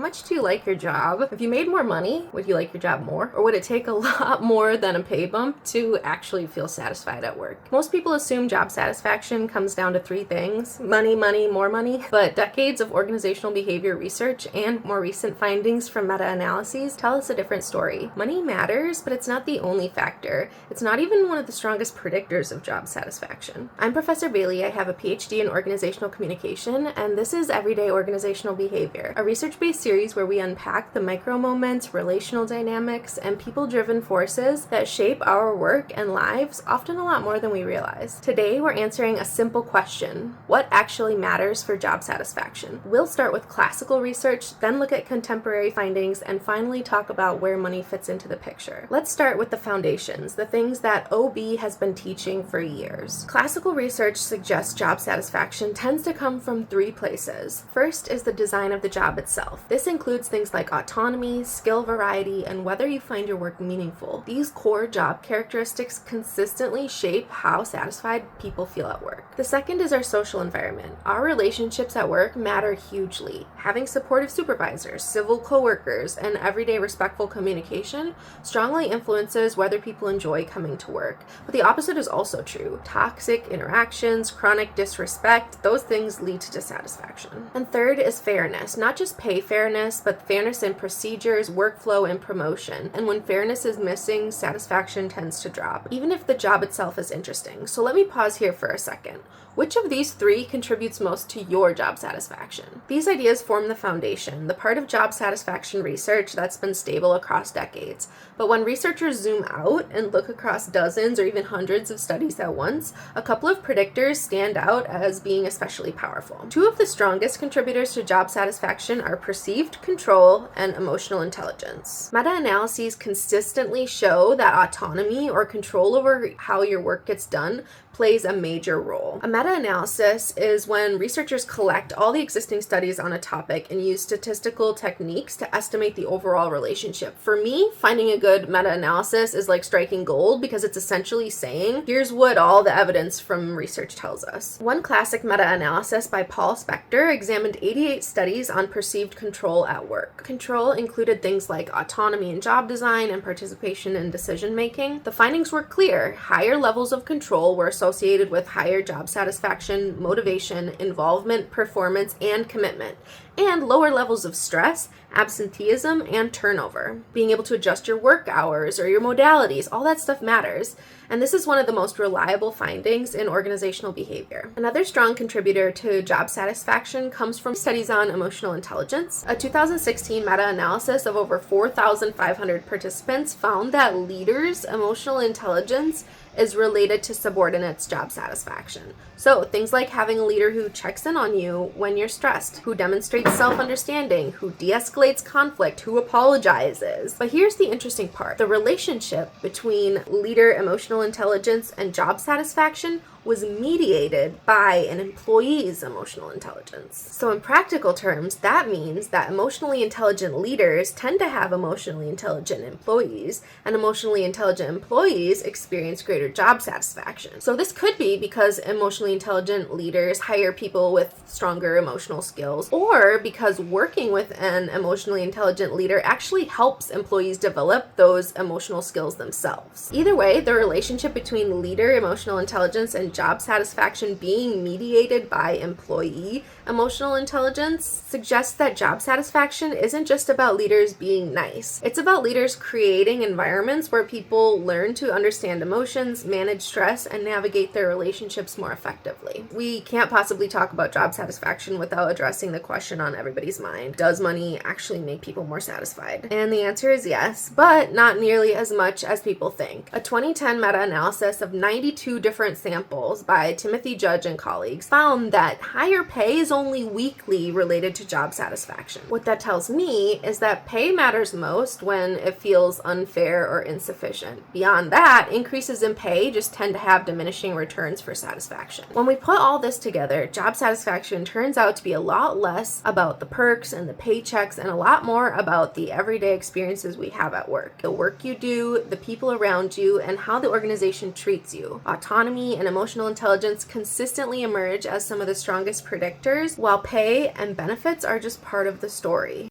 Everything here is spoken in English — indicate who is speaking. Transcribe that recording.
Speaker 1: much do you like your job? If you made more money, would you like your job more? Or would it take a lot more than a pay bump to actually feel satisfied at work? Most people assume job satisfaction comes down to three things: money, money, more money. But decades of organizational behavior research and more recent findings from meta-analyses tell us a different story. Money matters, but it's not the only factor. It's not even one of the strongest predictors of job satisfaction. I'm Professor Bailey. I have a Ph.D. in organizational communication, and this is Everyday Organizational Behavior, a research-based series where we unpack the micro moments, relational dynamics, and people-driven forces that shape our work and lives, often a lot more than we realize. Today, we're answering a simple question: what actually matters for job satisfaction? We'll start with classical research, then look at contemporary findings, and finally talk about where money fits into the picture. Let's start with the foundations, the things that OB has been teaching for years. Classical research suggests job satisfaction tends to come from three places. First is the design of the job itself. This includes things like autonomy, skill variety, and whether you find your work meaningful. These core job characteristics consistently shape how satisfied people feel at work. The second is our social environment. Our relationships at work matter hugely. Having supportive supervisors, civil coworkers, and everyday respectful communication strongly influences whether people enjoy coming to work. But the opposite is also true. Toxic interactions, chronic disrespect, those things lead to dissatisfaction. And third is fairness. Not just pay fairness, but fairness in procedures, workflow, and promotion. And when fairness is missing, satisfaction tends to drop, even if the job itself is interesting. So let me pause here for a second. Which of these three contributes most to your job satisfaction? These ideas form the foundation, the part of job satisfaction research that's been stable across decades. But when researchers zoom out and look across dozens or even hundreds of studies at once, a couple of predictors stand out as being especially powerful. Two of the strongest contributors to job satisfaction are perceived control and emotional intelligence. Meta-analyses consistently show that autonomy or control over how your work gets done plays a major role. A meta-analysis is when researchers collect all the existing studies on a topic and use statistical techniques to estimate the overall relationship. For me, finding a good meta-analysis is like striking gold because it's essentially saying, here's what all the evidence from research tells us. One classic meta-analysis by Paul Spector examined 88 studies on perceived control at work. Control included things like autonomy in job design and participation in decision-making. The findings were clear. Higher levels of control were associated with higher job satisfaction, motivation, involvement, performance, and commitment, and lower levels of stress, absenteeism, and turnover. Being able to adjust your work hours or your modalities, all that stuff matters. And this is one of the most reliable findings in organizational behavior. Another strong contributor to job satisfaction comes from studies on emotional intelligence. A 2016 meta-analysis of over 4,500 participants found that leaders' emotional intelligence is related to subordinates' job satisfaction. So things like having a leader who checks in on you when you're stressed, who demonstrates self-understanding, who de-escalates conflict, who apologizes. But here's the interesting part. The relationship between leader emotional intelligence and job satisfaction was mediated by an employee's emotional intelligence. So in practical terms, that means that emotionally intelligent leaders tend to have emotionally intelligent employees, and emotionally intelligent employees experience greater job satisfaction. So this could be because emotionally intelligent leaders hire people with stronger emotional skills, or because working with an emotionally intelligent leader actually helps employees develop those emotional skills themselves. Either way, the relationship between leader emotional intelligence and job satisfaction being mediated by employee emotional intelligence suggests that job satisfaction isn't just about leaders being nice. It's about leaders creating environments where people learn to understand emotions, manage stress, and navigate their relationships more effectively. We can't possibly talk about job satisfaction without addressing the question on everybody's mind: does money actually make people more satisfied? And the answer is yes, but not nearly as much as people think. A 2010 meta-analysis of 92 different samples by Timothy Judge and colleagues found that higher pay is only weakly related to job satisfaction. What that tells me is that pay matters most when it feels unfair or insufficient. Beyond that, increases in pay just tend to have diminishing returns for satisfaction. When we put all this together, job satisfaction turns out to be a lot less about the perks and the paychecks and a lot more about the everyday experiences we have at work. The work you do, the people around you, and how the organization treats you. Autonomy and emotional intelligence consistently emerge as some of the strongest predictors, while pay and benefits are just part of the story.